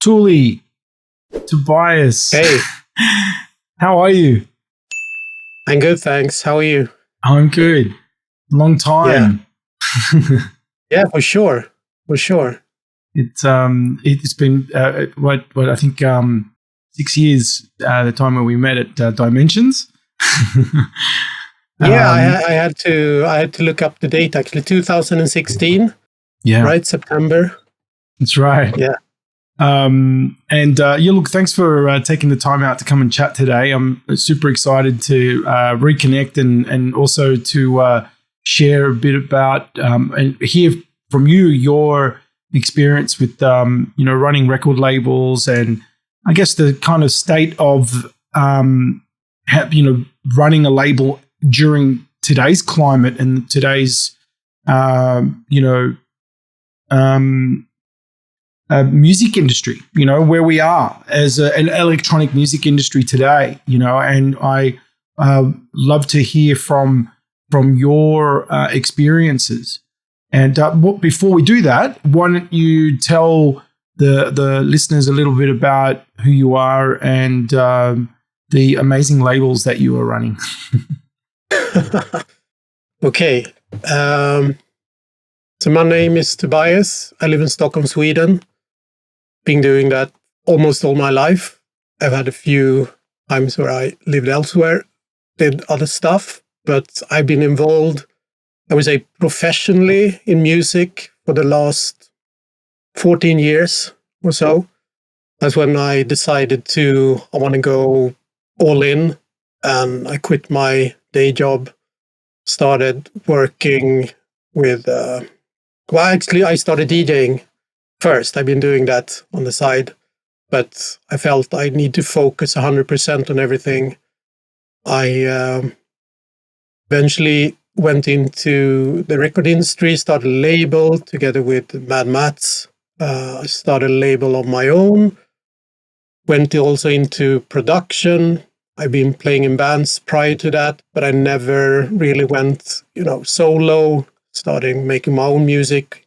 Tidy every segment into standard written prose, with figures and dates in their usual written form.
𝗭𝗲𝗿𝗁𝗵𝗏. Hey, How are you? I'm good, thanks. How are you? I'm good. Long time. Yeah, for sure. For sure. It's been what I think 6 years the time when we met at Dimensions. Yeah, I had to look up the date actually. 2016. Yeah. Right, September. That's right. Yeah. Look, thanks for taking the time out to come and chat today. I'm super excited to reconnect and also to share a bit about and hear from you your experience with running record labels, and I guess the kind of state of running a label during today's climate and today's music industry, where we are as an electronic music industry today, and I love to hear from your experiences. And before we do that, why don't you tell the listeners a little bit about who you are and the amazing labels that you are running? Okay. So my name is Tobias. I live in Stockholm, Sweden. Been doing that almost all my life. I've had a few times where I lived elsewhere, did other stuff, but I've been involved, I would say, professionally in music for the last 14 years or so. That's when I decided I want to go all in, and I quit my day job, started working with, actually I started DJing first. I've been doing that on the side, but I felt I need to focus 100% on everything. I eventually went into the record industry, started a label together with Mad Mats. I started a label of my own, went also into production. I've been playing in bands prior to that, but I never really went, solo, starting making my own music,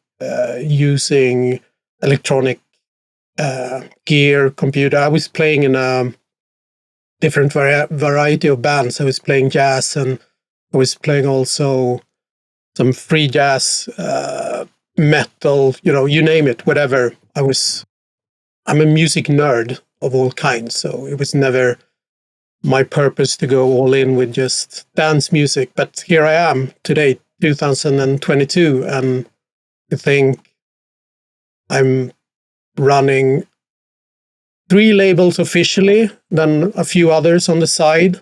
using electronic gear, computer. I was playing in a different variety of bands. I was playing jazz, and I was playing also some free jazz, metal, you name it, whatever. I'm a music nerd of all kinds, so it was never my purpose to go all in with just dance music. But here I am today, 2022, and I think I'm running 3 labels officially, then a few others on the side,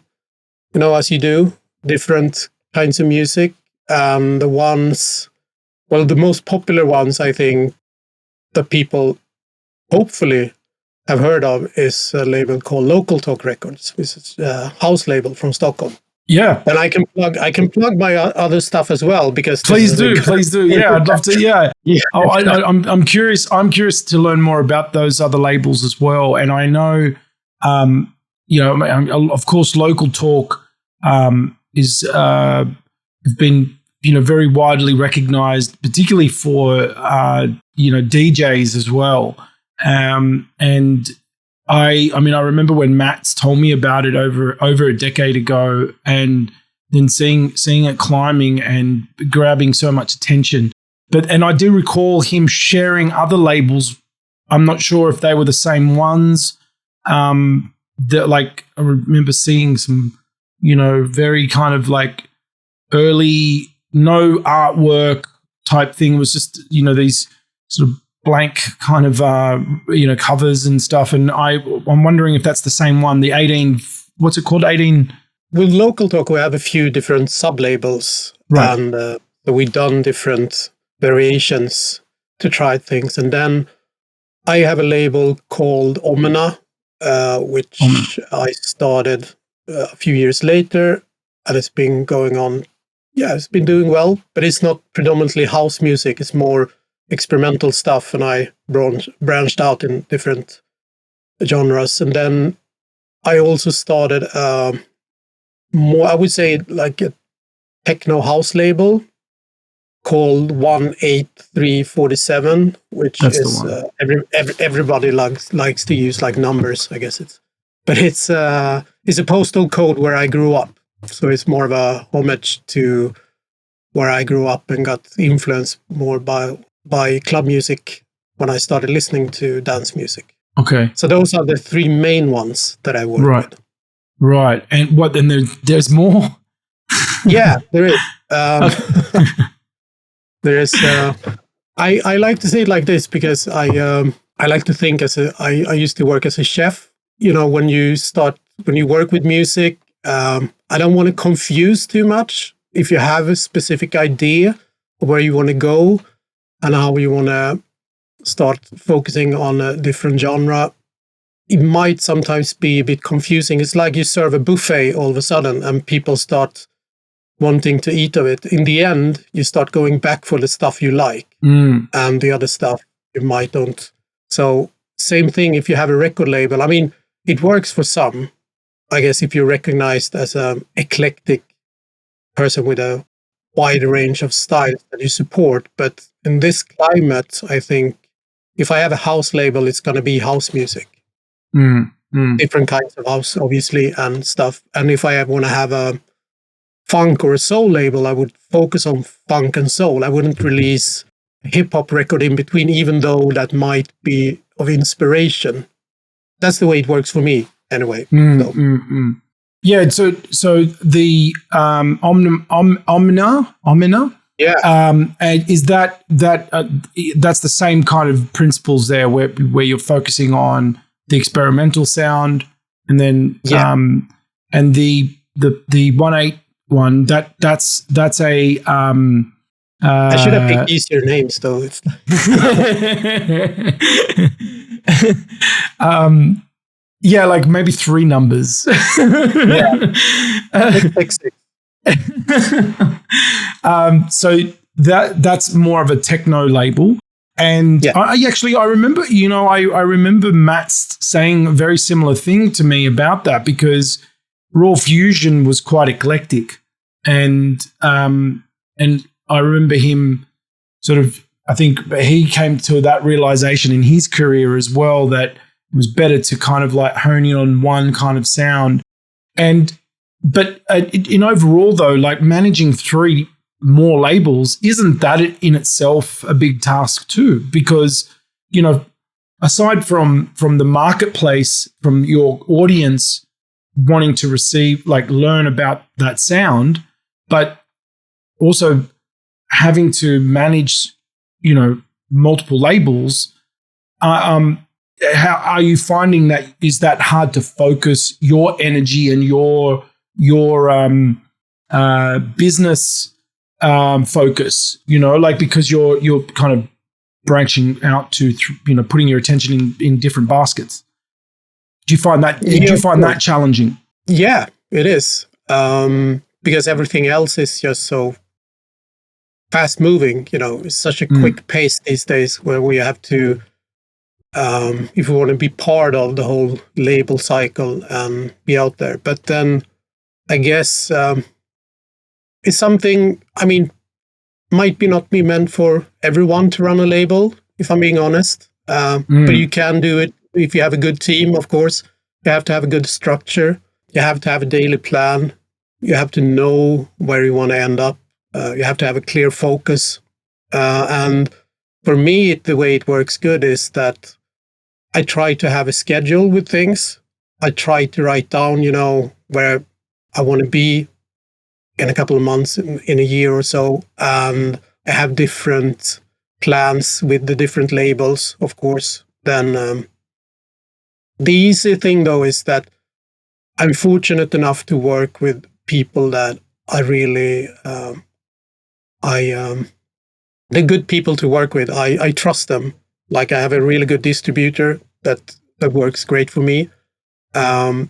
as you do, different kinds of music. And the most popular ones, I think, that people hopefully have heard of is a label called Local Talk Records, which is a house label from Stockholm. Yeah, and I can plug my other stuff as well, because please do. Yeah, I'd love to. Yeah. Oh, I'm curious. I'm curious to learn more about those other labels as well. And I know, of course, Local Talk is been very widely recognized, particularly for DJs as well. And I remember when Matt's told me about it over a decade ago, and then seeing it climbing and grabbing so much attention. And I do recall him sharing other labels. I'm not sure if they were the same ones. That I remember seeing some, very kind of like early, no artwork type thing. It was just, these sort of blank kind of covers and stuff, and I'm wondering if that's the same one, the 18, what's it called, 18? With Local Talk we have a few different sub-labels, right, and we've done different variations to try things. And then I have a label called Omena, which I started a few years later, and it's been going on. Yeah, it's been doing well, but it's not predominantly house music. It's more experimental stuff, and I branched out in different genres. And then I also started more, I would say, like a techno house label called 𝗏𝗏𝗃47, which That's is the everybody likes to use like numbers, I guess but it's a postal code where I grew up, so it's more of a homage to where I grew up and got influenced more by club music when I started listening to dance music. Okay. So those are the three main ones that I work with. Right. And what? Then there's more. Yeah, there is. There is. I like to say it like this because I like to think I used to work as a chef. You know, when you work with music, I don't want to confuse too much. If you have a specific idea of where you want to go and how you want to start focusing on a different genre, it might sometimes be a bit confusing. It's like you serve a buffet all of a sudden and people start wanting to eat of it. In the end, you start going back for the stuff you like and the other stuff you might don't. So same thing if you have a record label. I mean, it works for some. I guess if you're recognized as an eclectic person with a wide range of styles that you support. But in this climate, I think if I have a house label, it's going to be house music. Different kinds of house, obviously, and stuff. And if I want to have a funk or a soul label, I would focus on funk and soul. I wouldn't release a hip-hop record in between, even though that might be of inspiration. That's the way it works for me, anyway. Yeah, so the Omena, and is that's the same kind of principles there, where you're focusing on the experimental sound, and then and the 181 that's a I should have picked easier names though. It's yeah, like maybe 3 numbers. Yeah. So that's more of a techno label. And I remember, I remember Matt saying a very similar thing to me about that, because Raw Fusion was quite eclectic. And I remember him sort of, I think he came to that realization in his career as well, that it was better to kind of like hone in on one kind of sound. But in overall though, like managing 3 more labels, isn't that in itself a big task too? Because, aside from the marketplace, from your audience wanting to learn about that sound, but also having to manage, multiple labels, how are you finding that? Is that hard to focus your energy and your business focus? Because you're kind of branching out to putting your attention in different baskets. Do you find that? That challenging? Yeah, it is, because everything else is just so fast moving. It's such a quick pace these days, where we have to. If we want to be part of the whole label cycle and be out there. But then I guess it's something, might not be meant for everyone to run a label, if I'm being honest. But you can do it if you have a good team, of course. You have to have a good structure. You have to have a daily plan. You have to know where you want to end up. You have to have a clear focus. And for me, the way it works good is that I try to have a schedule with things. I try to write down, where I want to be in a couple of months, in a year or so. And I have different plans with the different labels, of course. Then the easy thing, though, is that I'm fortunate enough to work with people that I really, they're good people to work with. I trust them. Like, I have a really good distributor that works great for me. I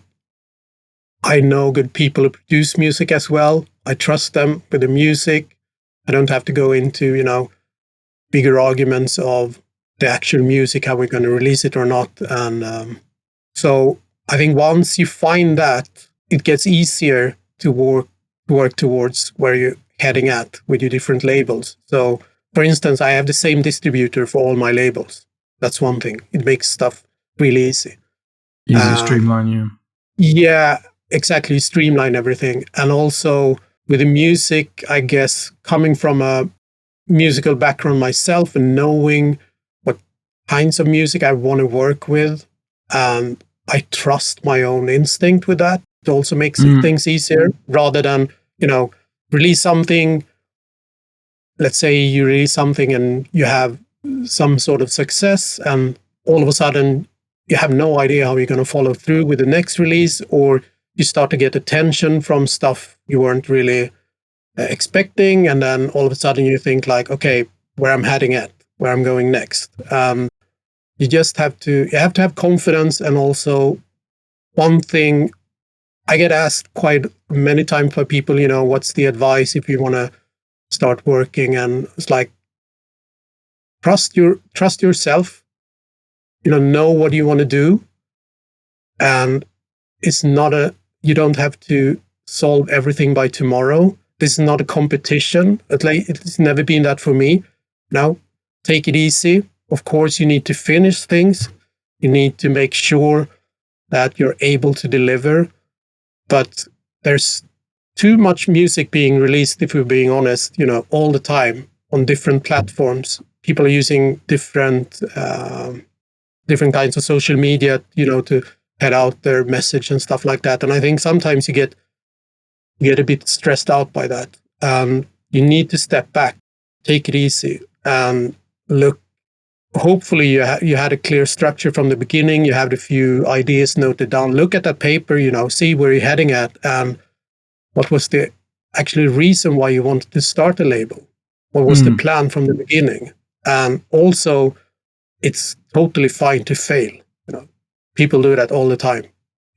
know good people who produce music as well. I trust them with the music. I don't have to go into, bigger arguments of the actual music, how we're going to release it or not. And so I think once you find that, it gets easier to work towards where you heading at with your different labels. So, for instance, I have the same distributor for all my labels. That's one thing. It makes stuff really easy. Easy to streamline, yeah. Yeah, exactly. Streamline everything. And also with the music, I guess, coming from a musical background myself and knowing what kinds of music I want to work with, and I trust my own instinct with that. It also makes things easier rather than, release something. Let's say you release something and you have some sort of success, and all of a sudden you have no idea how you're going to follow through with the next release, or you start to get attention from stuff you weren't really expecting, and then all of a sudden you think like, okay, where I'm heading at, where I'm going next. You just have to have confidence. And also, one thing I get asked quite many times by people, what's the advice if you want to start working? And it's like, trust yourself, know what you want to do. And it's not you don't have to solve everything by tomorrow. This is not a competition. It's never been that for me. Now, take it easy. Of course, you need to finish things. You need to make sure that you're able to deliver. But there's too much music being released, if we're being honest, all the time on different platforms. People are using different kinds of social media, to head out their message and stuff like that. And I think sometimes you get a bit stressed out by that. You need to step back, take it easy, and look. Hopefully you had a clear structure from the beginning. You have a few ideas noted down. Look at that paper, see where you're heading at, and what was the actual reason why you wanted to start a label? What was the plan from the beginning? And also, it's totally fine to fail. People do that all the time.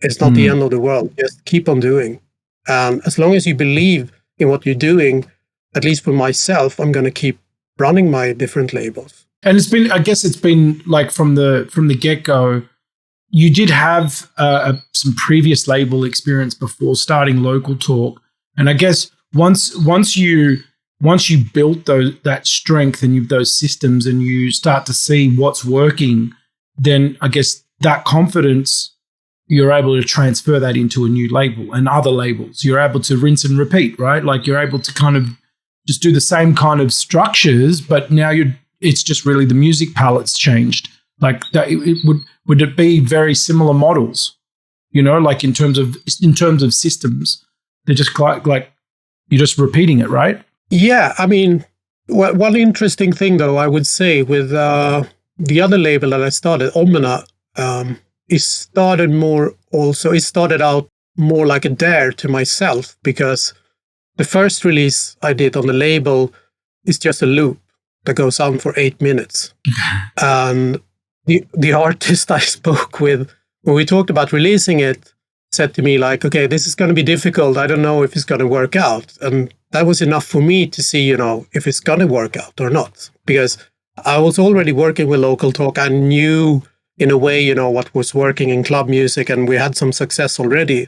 It's not the end of the world. Just keep on doing. As long as you believe in what you're doing, at least for myself, I'm going to keep running my different labels. And I guess it's been like from the get-go, you did have some previous label experience before starting Local Talk. And I guess once you built that strength and those systems and you start to see what's working, then I guess that confidence, you're able to transfer that into a new label and other labels. You're able to rinse and repeat, right? Like you're able to kind of just do the same kind of structures, but now it's just really the music palette's changed. Like that, would it be very similar models? Like in terms of systems, they're just like you're just repeating it, right? Yeah, I mean, one interesting thing though, I would say with the other label that I started, Omena, it started out more like a dare to myself, because the first release I did on the label is just a loop that goes on for 8 minutes. And the artist I spoke with, when we talked about releasing it, said to me like, okay, this is going to be difficult. I don't know if it's going to work out. And that was enough for me to see, if it's going to work out or not. Because I was already working with Local Talk. I knew in a way, what was working in club music, and we had some success already.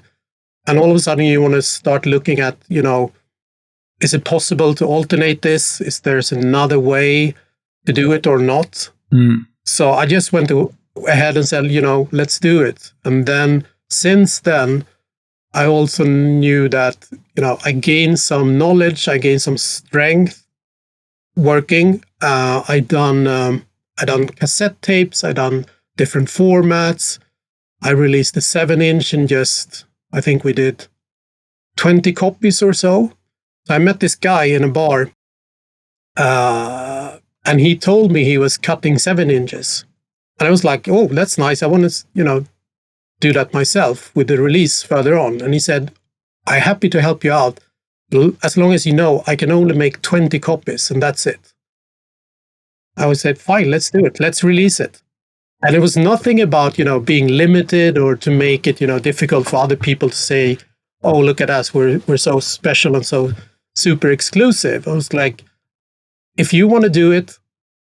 And all of a sudden you want to start looking at, is it possible to alternate this? Is there another way to do it or not? So I just went ahead and said, let's do it. And then since then, I also knew that, I gained some knowledge, I gained some strength working. I done cassette tapes, I done different formats. I released a 7-inch and I think we did 20 copies or so. So I met this guy in a bar, and he told me he was cutting 7 inches. And I was like, oh, that's nice. I want to, do that myself with the release further on. And he said, I'm happy to help you out. As long as I can only make 20 copies and that's it. I said, fine, let's do it. Let's release it. And it was nothing about, being limited or to make it, difficult for other people to say, oh, look at us. We're so special and so super exclusive. I was like, if you want to do it,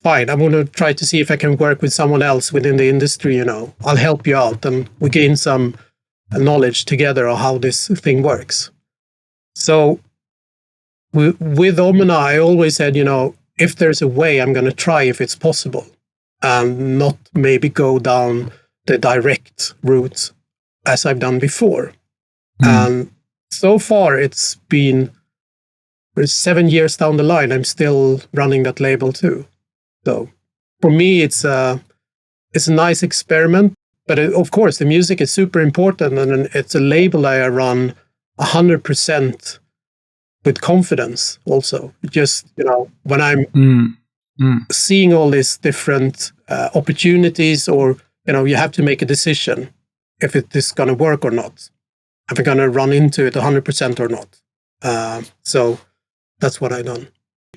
fine. I'm going to try to see if I can work with someone else within the industry, I'll help you out. And we gain some knowledge together of how this thing works. So with Omena, I always said, if there's a way, I'm going to try if it's possible, and not maybe go down the direct route as I've done before. And so far, it's been 7 years down the line. I'm still running that label too. So for me, it's a nice experiment. But of course, the music is super important, and it's a label that I run 100% with confidence. Also, just when I'm seeing all these different opportunities, or you have to make a decision if it is going to work or not. If I'm going to run into it 100% or not. So that's what I've done.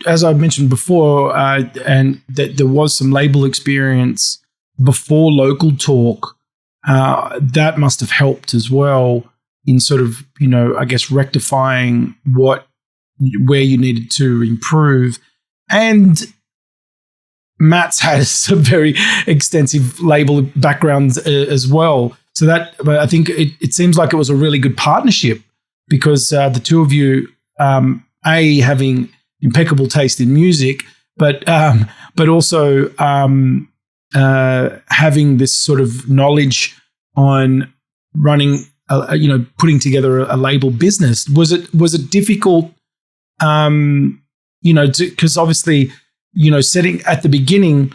As I mentioned before, and that there was some label experience before Local Talk, that must have helped as well in sort of, I guess, rectifying where you needed to improve. And Matt's had some very extensive label backgrounds as well. So that, but I think it seems like it was a really good partnership, because the two of you, having impeccable taste in music, but also having this sort of knowledge on running, putting together a label business. Was it difficult? Because obviously, setting at the beginning,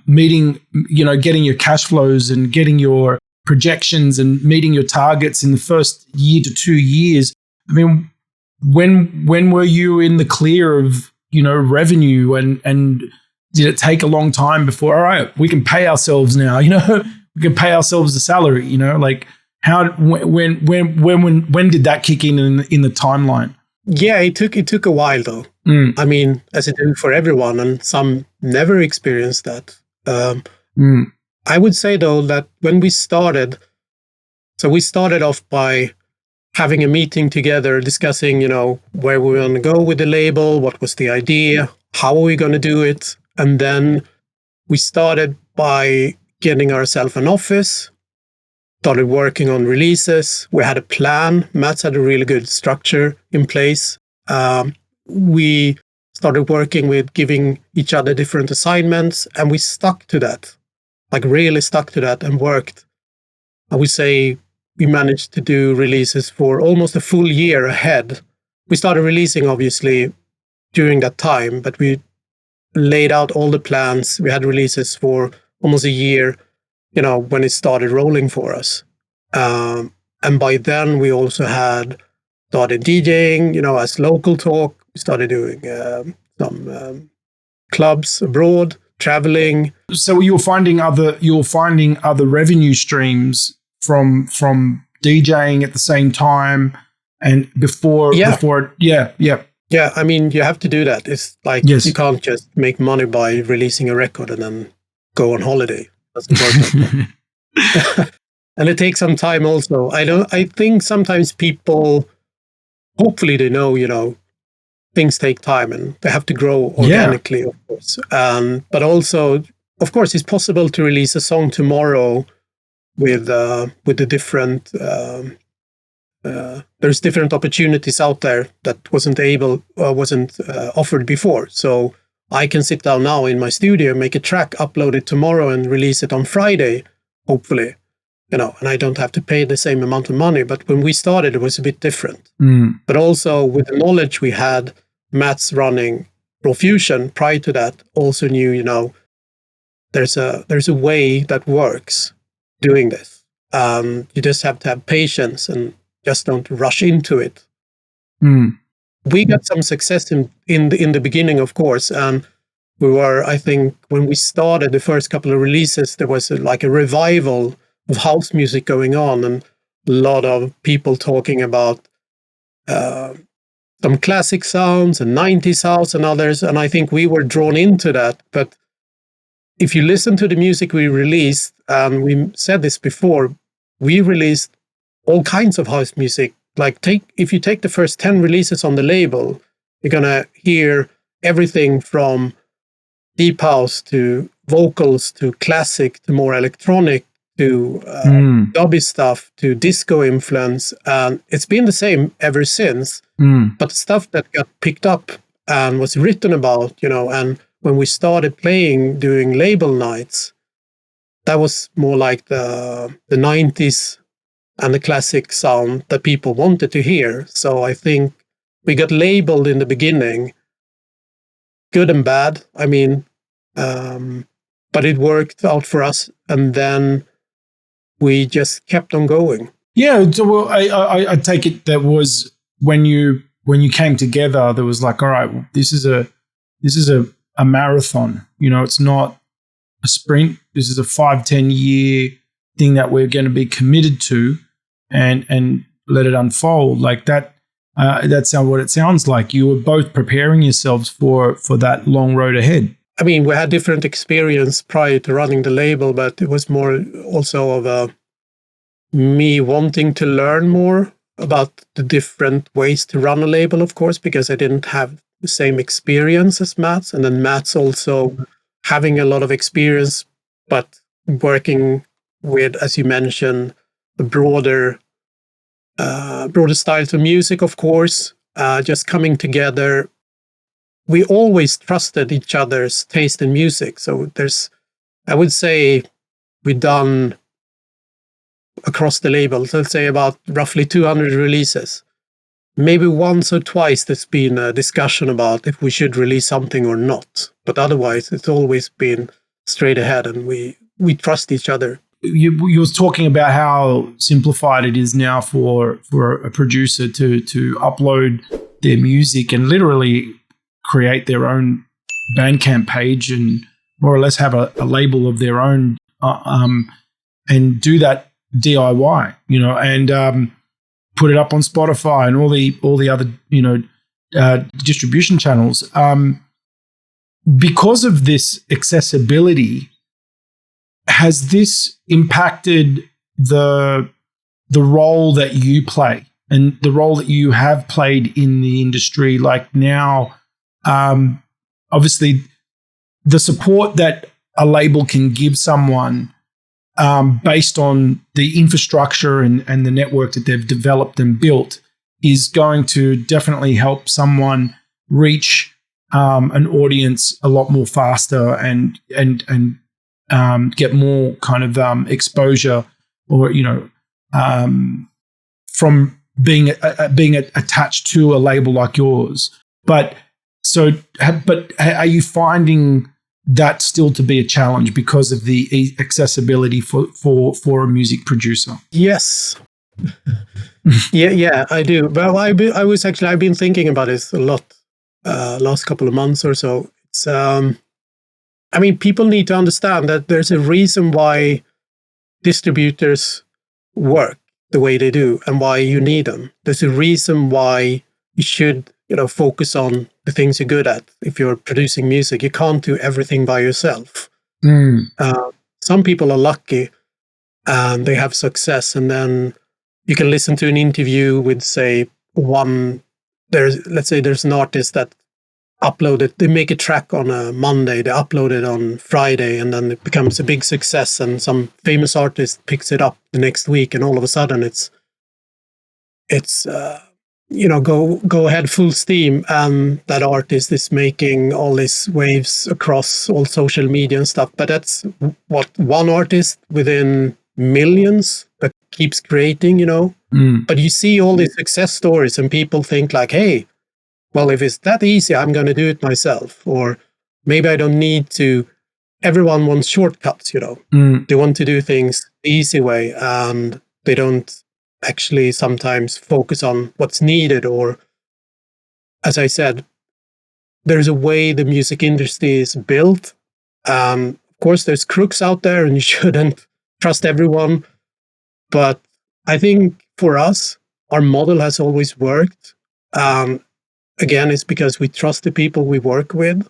meeting, getting your cash flows and getting your projections and meeting your targets in the first year to 2 years. I mean, when were you in the clear of, revenue, and did it take a long time before, all right, we can pay ourselves now, we can pay ourselves a salary, like when did that kick in the timeline? Yeah, it took a while though. I mean, as it did for everyone, and some never experienced that. I would say though that when we started off by having a meeting together, discussing, where we want to go with the label, what was the idea, how are we going to do it, and then we started by getting ourselves an office. Started working on releases. We had a plan. Mats had a really good structure in place. We started working with giving each other different assignments, and we stuck to that, like really stuck to that and worked. I would say we managed to do releases for almost a full year ahead. We started releasing, obviously, during that time, but we laid out all the plans. We had releases for almost a year, when it started rolling for us. And by then we also had started DJing, as Local Talk. We started doing some clubs abroad, traveling. So you were finding other revenue streams from DJing at the same time and before. Yeah, I mean, you have to do that. It's like, You can't just make money by releasing a record and then go on holiday. That's important. And it takes some time also. I think sometimes people, hopefully they know, things take time and they have to grow organically, of course. But also, of course, it's possible to release a song tomorrow with the different, there's different opportunities out there that wasn't offered before. So I can sit down now in my studio, make a track, upload it tomorrow and release it on Friday, hopefully, and I don't have to pay the same amount of money. But when we started, it was a bit different. But also with the knowledge we had, Mats running Raw Fusion prior to that also knew, there's a way that works doing this. You just have to have patience and just don't rush into it. We got some success in the beginning, of course, and we were, I think, when we started the first couple of releases, there was a revival of house music going on, and a lot of people talking about some classic sounds and 90s house and others, and I think we were drawn into that. But if you listen to the music we released, and we said this before, we released all kinds of house music. If you take the first 10 releases on the label, you're gonna hear everything from deep house to vocals to classic to more electronic to dubby stuff to disco influence, and it's been the same ever since. But the stuff that got picked up and was written about, and when we started playing, doing label nights, that was more like the 90s and the classic sound that people wanted to hear. So I think we got labeled in the beginning, good and bad. I mean, but it worked out for us, and then we just kept on going. Yeah, so, well, I take it that was when you came together, there was like, all right, this is a marathon. It's not a sprint. This is a 5-10 year thing that we're going to be committed to, and let it unfold like that. That's what it sounds like. You were both preparing yourselves for that long road ahead. I mean, we had different experience prior to running the label, but it was more also of me wanting to learn more about the different ways to run a label, of course, because I didn't have the same experience as Mats. And then Mats also having a lot of experience, but working with, as you mentioned, the broader styles of music, of course, just coming together. We always trusted each other's taste in music. So I would say we've done across the labels, let's say about roughly 200 releases. Maybe once or twice there's been a discussion about if we should release something or not. But otherwise, it's always been straight ahead, and we trust each other. You was talking about how simplified it is now for a producer to upload their music and literally create their own Bandcamp page and more or less have a label of their own, and do that DIY, and put it up on Spotify and all the other distribution channels. Because of this accessibility, has this impacted the role that you play and the role that you have played in the industry? Like now, obviously, the support that a label can give someone based on the infrastructure and the network that they've developed and built is going to definitely help someone reach an audience a lot more faster and get more kind of exposure, or from being attached to a label like yours. But are you finding that still to be a challenge because of the accessibility for a music producer? Yes. yeah, I do. But I've been thinking about this a lot last couple of months or so. It's people need to understand that there's a reason why distributors work the way they do and why you need them. There's a reason why you should, focus on the things you're good at. If you're producing music, you can't do everything by yourself. Some people are lucky and they have success, and then you can listen to an interview with, say, let's say there's an artist that uploaded, they make a track on a Monday, they upload it on Friday, and then it becomes a big success, and some famous artist picks it up the next week, and all of a sudden it's go ahead full steam, and that artist is making all these waves across all social media and stuff. But that's what one artist within millions that keeps creating, But you see all these success stories and people think like, hey, well, if it's that easy, I'm going to do it myself. Or maybe I don't need to. Everyone wants shortcuts, They want to do things the easy way, and they don't actually sometimes focus on what's needed. Or, as I said, there's a way the music industry is built. Of course, there's crooks out there, and you shouldn't trust everyone. But I think for us, our model has always worked. Again, it's because we trust the people we work with.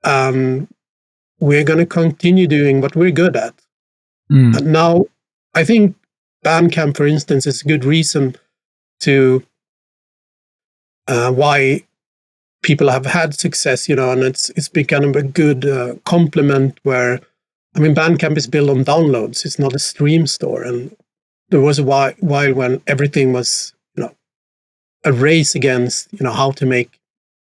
We're going to continue doing what we're good at. And now, I think Bandcamp, for instance, is a good reason to why people have had success, and it's become a good complement where I mean, Bandcamp is built on downloads. It's not a stream store. And there was a while when everything was, a race against, how to make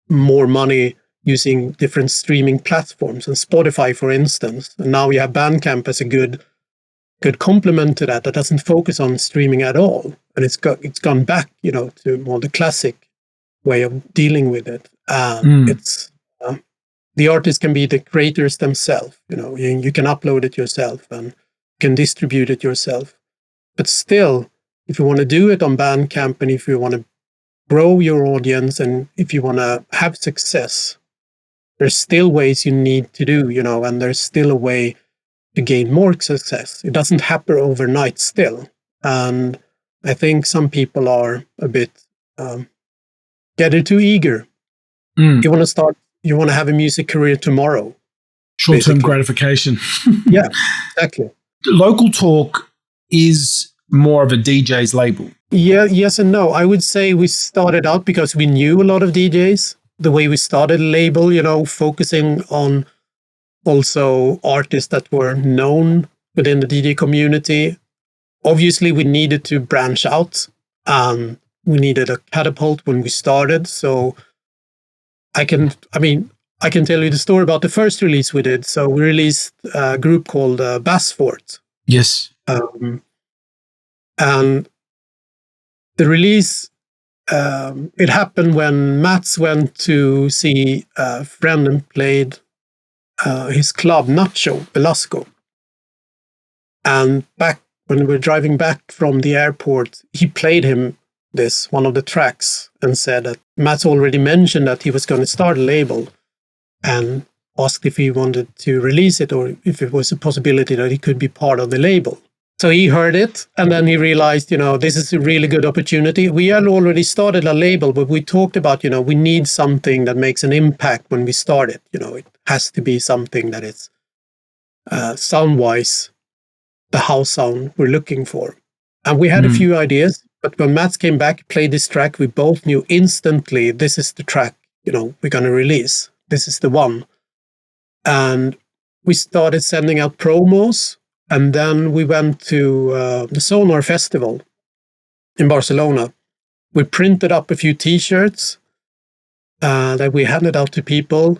more money using different streaming platforms, and Spotify, for instance. And now you have Bandcamp as a good complement to that doesn't focus on streaming at all. And it's gone back, to more the classic way of dealing with it. It's the artists can be the creators themselves. You can upload it yourself and can distribute it yourself. But still, if you want to do it on Bandcamp, and if you want to grow your audience, and if you want to have success, there's still ways you need to do, and there's still a way to gain more success. It doesn't happen overnight still. And I think some people are a bit getting too eager. You want to have a music career tomorrow. Short-term gratification. Yeah, exactly. Local Talk is more of a DJ's label. Yeah, yes and no. I would say we started out because we knew a lot of DJs. The way we started a label, focusing on also artists that were known within the DJ community. Obviously, we needed to branch out. We needed a catapult when we started. So I can tell you the story about the first release we did. So we released a group called 𝗏𝗏𝗏𝗏. Yes. And the release, it happened when Mats went to see a friend and played his club, 𝗭𝗲𝗿𝗁𝗏𝗏𝗏. And back when we were driving back from the airport, he played him one of the tracks, and said that Mats already mentioned that he was going to start a label, and asked if he wanted to release it, or if it was a possibility that he could be part of the label. So he heard it, and then he realized, this is a really good opportunity. We had already started a label, but we talked about, we need something that makes an impact when we start it. It has to be something that is sound-wise the house sound we're looking for. And we had a few ideas, but when Mats came back, played this track, we both knew instantly, this is the track, we're going to release. This is the one. And we started sending out promos. And then we went to the Sonar Festival in Barcelona. We printed up a few T-shirts that we handed out to people.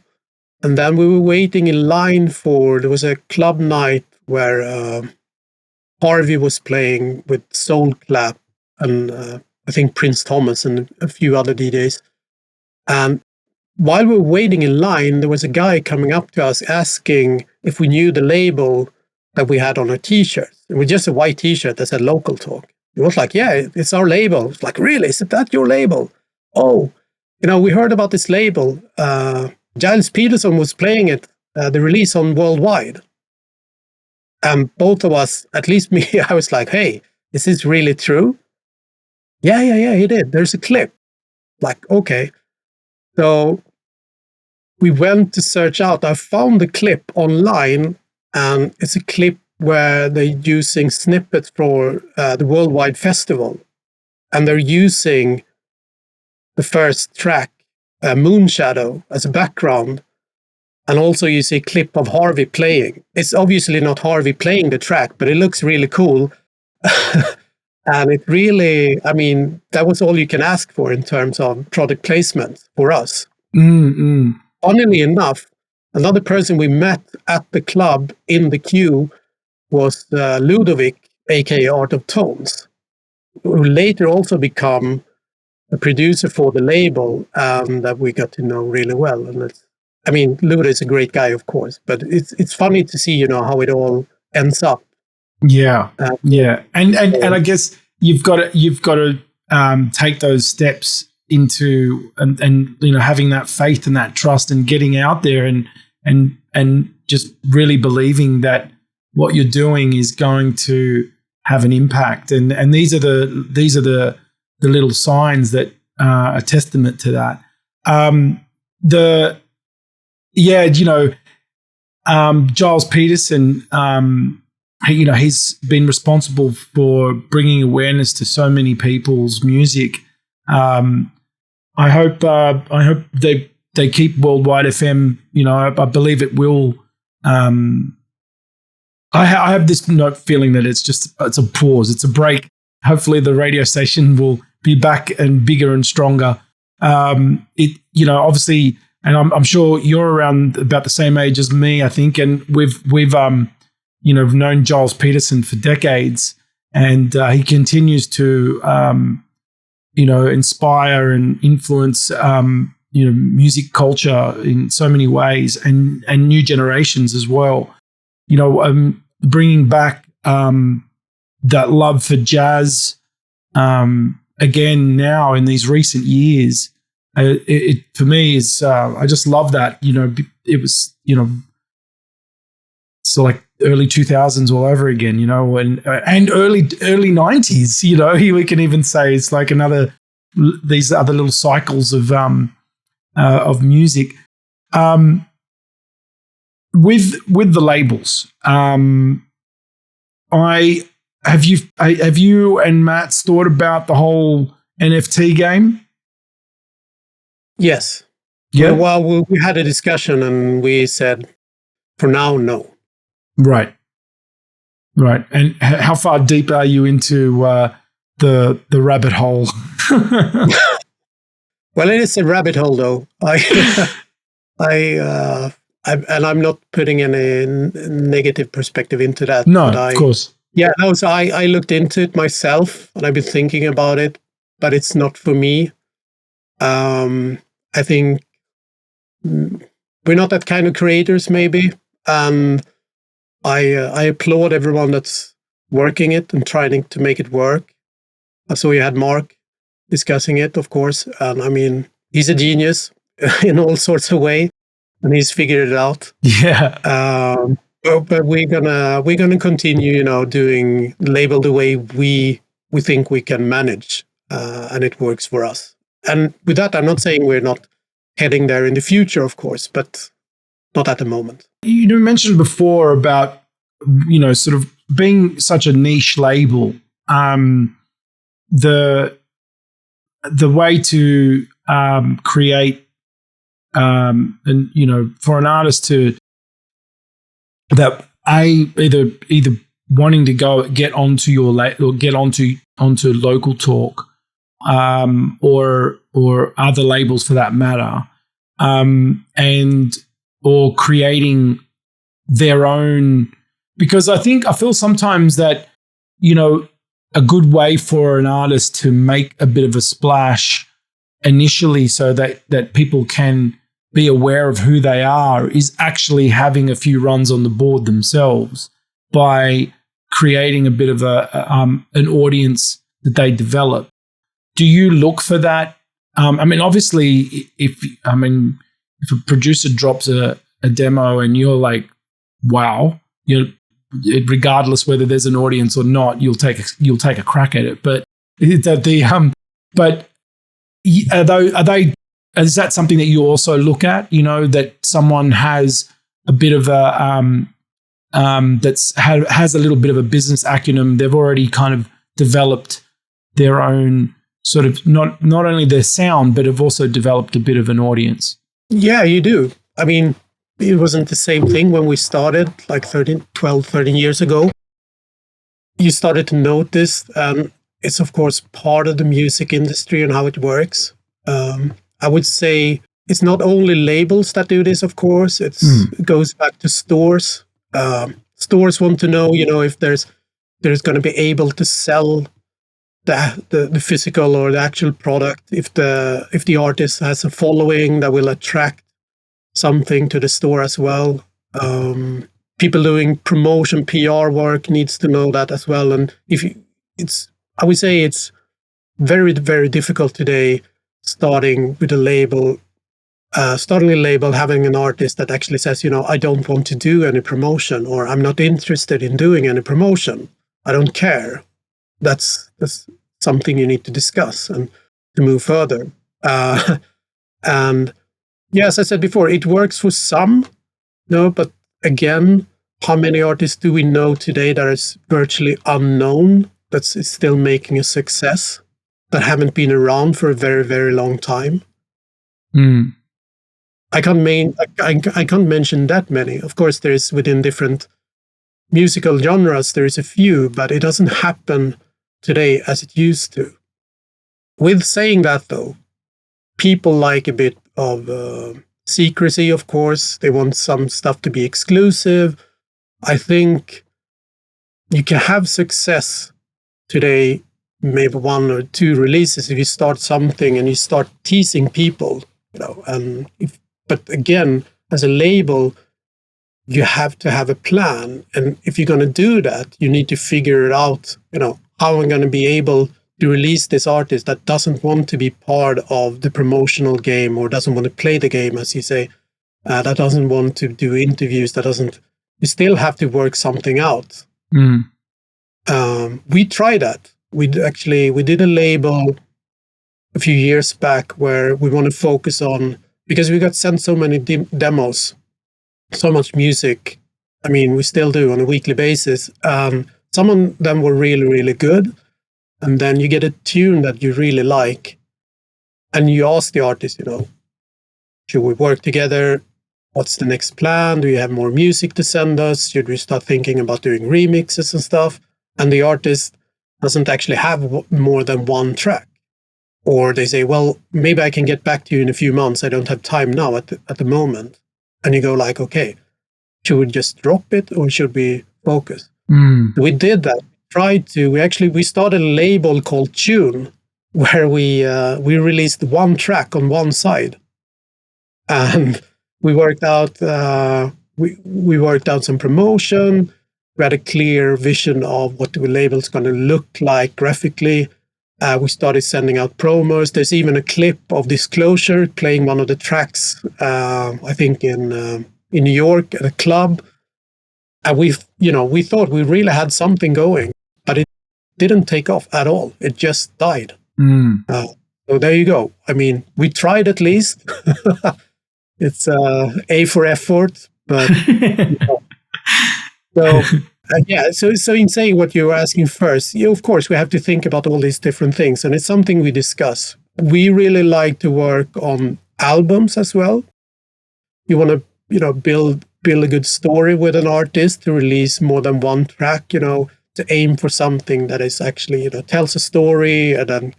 And then we were waiting in line there was a club night where 𝗏𝗏𝗿𝗏 was playing with Soul Clap, and I think Prince Thomas and a few other DJs. And while we were waiting in line, there was a guy coming up to us asking if we knew the label that we had on our T-shirts. It was just a white T-shirt that said Local Talk. It was like, yeah, it's our label. It's like, really? Is that your label? Oh, we heard about this label. Giles Peterson was playing it, the release on Worldwide. And both of us, at least me, I was like, hey, is this really true? Yeah, he did. There's a clip. Like, okay. So we went to search out. I found the clip online, and it's a clip where they're using snippets for the Worldwide Festival. And they're using the first track, Moonshadow, as a background. And also you see a clip of 𝗏𝗏𝗏𝗏 playing. It's obviously not 𝗏𝗏𝗏𝗏 playing the track, but it looks really cool. And it really, that was all you can ask for in terms of product placement for us. Funnily enough, another person we met at the club in the queue was 𝗭𝗲𝗿𝗁𝗏𝗏𝗏, aka Art of Tones, who later also become a producer for the label, that we got to know really well. And 𝗭𝗲𝗿 is a great guy, of course, but it's funny to see, how it all ends up. Yeah, and I guess you've got to take those steps into and having that faith and that trust and getting out there and just really believing that what you're doing is going to have an impact. And these are the little signs that are a testament to that. Giles Peterson, he's been responsible for bringing awareness to so many people's music. I hope they keep Worldwide FM. I believe it will I have this feeling that it's a pause, it's a break. Hopefully the radio station will be back and bigger and stronger. Obviously, and I'm sure you're around about the same age as me, I think, and we've known 𝗭𝗲𝗿𝗁 Peterson for decades, and he continues to inspire and influence music culture in so many ways, and new generations as well. Bringing back that love for jazz again now in these recent years. It for me is I just love that. It was so like early 2000s all over again. And early 90s. We can even say it's like these other little cycles of music. With the labels, have you and Matt thought about the whole NFT game? Yes. Yeah. Well, we had a discussion and we said, for now, no. Right. And how far deep are you into the rabbit hole? Well, it is a rabbit hole, though. I'm not putting any negative perspective into that. No, of course. Yeah, no. So I looked into it myself, and I've been thinking about it, but it's not for me. I think we're not that kind of creators, maybe. I applaud everyone that's working it and trying to make it work. So you had Mark discussing it, of course, and I mean, he's a genius in all sorts of ways, and he's figured it out. Yeah. But we're gonna continue, doing label the way we think we can manage, and it works for us. And with that, I'm not saying we're not heading there in the future, of course, but not at the moment. You mentioned before about, sort of being such a niche label. The way to create, and for an artist to either wanting to get onto your or get onto Local Talk, or other labels for that matter, or creating their own, because I feel sometimes that, a good way for an artist to make a bit of a splash initially so that people can be aware of who they are is actually having a few runs on the board themselves by creating a bit of an audience that they develop. Do you look for that? Obviously, if a producer drops a demo and you're like, wow, regardless whether there's an audience or not, you'll take a crack at it. But is that something that you also look at? That someone has a bit of a has a little bit of a business acumen. They've already kind of developed their own sort of not only their sound, but have also developed a bit of an audience. Yeah, you do. It wasn't the same thing when we started, like 13 years ago. You started to notice, it's of course part of the music industry and how it works. I would say it's not only labels that do this, of course. It goes back to stores. Stores want to know, if there's going to be able to sell the physical or the actual product, if the artist has a following that will attract something to the store as well. People doing promotion, PR work needs to know that as well. And I would say it's very, very difficult today starting with a label, having an artist that actually says, I don't want to do any promotion, or I'm not interested in doing any promotion. I don't care. That's something you need to discuss and to move further. And yeah, as I said before, it works for some, but again, how many artists do we know today that is virtually unknown, that's still making a success, that haven't been around for a very, very long time? I can't mention that many. Of course, there is within different musical genres, there is a few, but it doesn't happen today as it used to. With saying that, though, people like a bit of secrecy, of course. They want some stuff to be exclusive. I think you can have success today, maybe 1 or 2 releases, if you start something and you start teasing people, but again, as a label, you have to have a plan. And if you're going to do that, you need to figure it out, how I'm going to be able to release this artist that doesn't want to be part of the promotional game or doesn't want to play the game, as you say, that doesn't want to do interviews, you still have to work something out. We tried that. We did a label a few years back where we want to focus on, because we got sent so many demos, so much music. I mean, we still do on a weekly basis. Some of them were really, really good. And then you get a tune that you really like. And you ask the artist, should we work together? What's the next plan? Do you have more music to send us? Should we start thinking about doing remixes and stuff? And the artist doesn't actually have more than 1 track. Or they say, well, maybe I can get back to you in a few months. I don't have time now at the moment. And you go like, okay, should we just drop it or should we focus? We did that. We started a label called Tune, where we released 1 track on 1 side. And we worked out we worked out some promotion. We had a clear vision of what the label's going to look like graphically. We started sending out promos. There's even a clip of Disclosure playing one of the tracks, I think in New York at a club. And we thought we really had something going, but it didn't take off at all. It just died. So there you go. I mean, we tried at least. It's A for effort, but So in saying what you were asking first, of course, we have to think about all these different things, and it's something we discuss. We really like to work on albums as well. You want to, build a good story with an artist to release more than 1 track, to aim for something that is actually, tells a story and then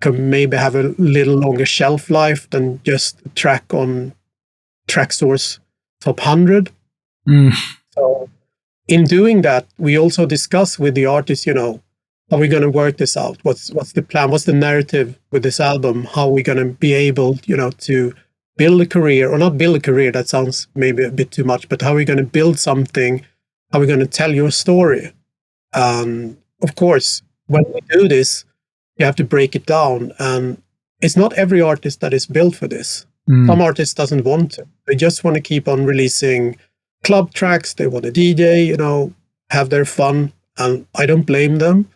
can maybe have a little longer shelf life than just a track on Tracksource Top 100. So in doing that, we also discuss with the artist, are we going to work this out? What's the plan? What's the narrative with this album? How are we going to be able, to build a career, or not build a career, that sounds maybe a bit too much, but how are we going to build something? How are we going to tell your story? Of course, when we do this, you have to break it down. And it's not every artist that is built for this. Some artists doesn't want to. They just want to keep on releasing club tracks. They want to DJ, have their fun. And I don't blame them.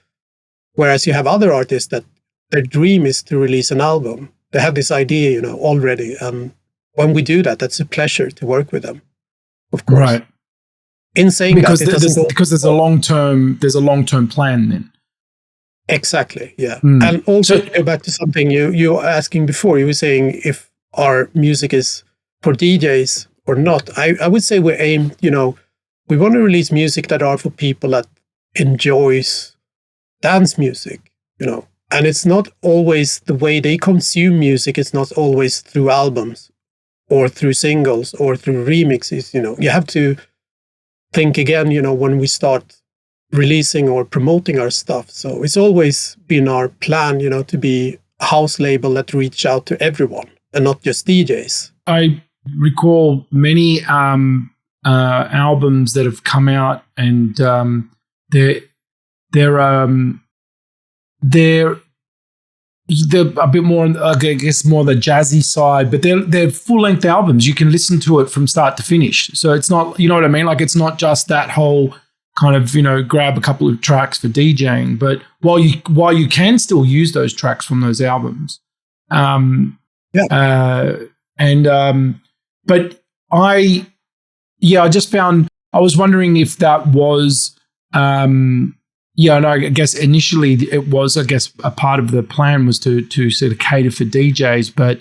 Whereas you have other artists that their dream is to release an album. They have this idea, already. And when we do that, that's a pleasure to work with them, of course. Right. In saying because there's a long-term plan then. Exactly, yeah. And also to go back to something you were asking before, you were saying if our music is for DJs or not. I would say we aim, we want to release music that are for people that enjoys dance music, And it's not always the way they consume music. It's not always through albums or through singles or through remixes, You have to think again, when we start releasing or promoting our stuff. So it's always been our plan, to be a house label that reach out to everyone and not just DJs. I recall many albums that have come out, and they're a bit more, I guess, more the jazzy side, but they're full-length albums. You can listen to it from start to finish. So it's not, you know what I mean? Like, it's not just that whole kind of, grab a couple of tracks for DJing, but while you can still use those tracks from those albums. But I just found, I was wondering if that was, I guess initially it was, a part of the plan was to sort of cater for DJs, but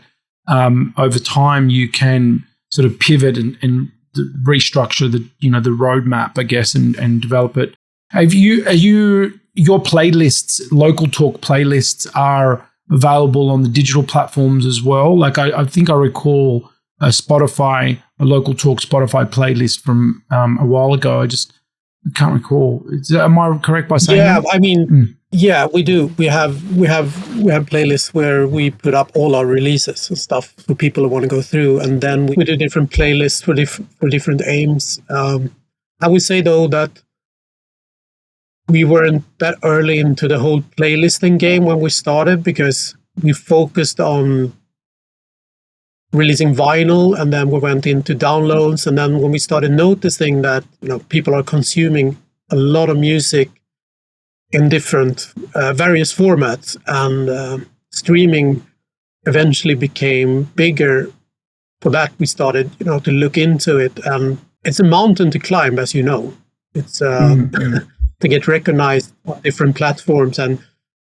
over time you can sort of pivot and restructure the roadmap, I guess, and develop it. Your playlists, Local Talk playlists, are available on the digital platforms as well? Like I think I recall a Local Talk Spotify playlist from a while ago. I can't recall. Am I correct by saying that? I mean, yeah, we do. We have playlists where we put up all our releases and stuff for people who want to go through, and then we do different playlists for different aims. I would say though that we weren't that early into the whole playlisting game when we started, because we focused on releasing vinyl, and then we went into downloads. And then when we started noticing that people are consuming a lot of music in different various formats, and streaming eventually became bigger. For that, we started to look into it, and it's a mountain to climb, as you know. It's to get recognized on different platforms and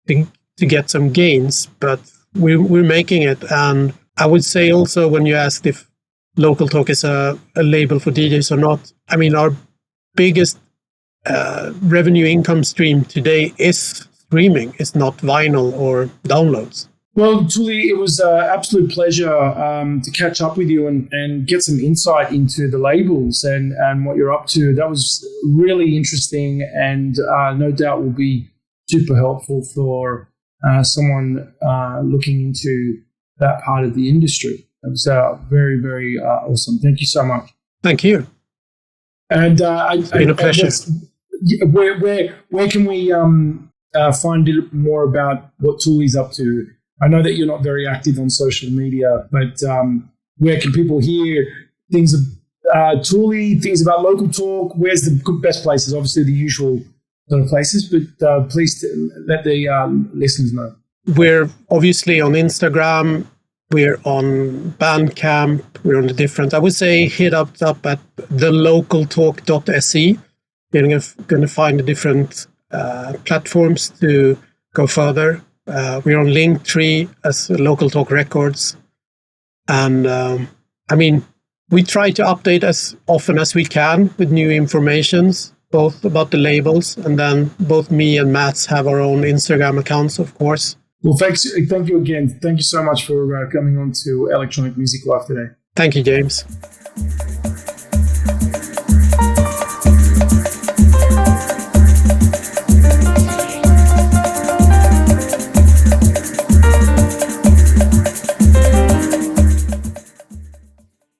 to get some gains, but we're making it. And I would say also, when you asked if Local Talk is a label for DJs or not, I mean, our biggest revenue income stream today is streaming. It's not vinyl or downloads. Well, 𝗠𝘂𝗹𝗁𝗼, it was an absolute pleasure to catch up with you and get some insight into the labels and what you're up to. That was really interesting, and no doubt will be super helpful for someone looking into that part of the industry. It was very, very awesome. Thank you so much. Thank you. And it's been a pleasure. Where can we find out more about what 𝗠𝘂𝗹𝗁𝗼's up to? I know that you're not very active on social media, but where can people hear things about 𝗠𝘂𝗹𝗁𝗼, things about Local Talk? Where's the best places? Obviously, the usual sort of places, but please let the listeners know. We're obviously on Instagram. We're on Bandcamp. We're on the different. I would say hit up at 𝗭𝗲𝗿𝗁𝗼𝗺.se. You're going to find the different platforms to go further. We're on Linktree as Local Talk Records. And I mean, we try to update as often as we can with new informations, both about the labels, and then both me and Mats have our own Instagram accounts, of course. Well, thank you again. Thank you so much for coming on to Electronic Music Live today. Thank you, James.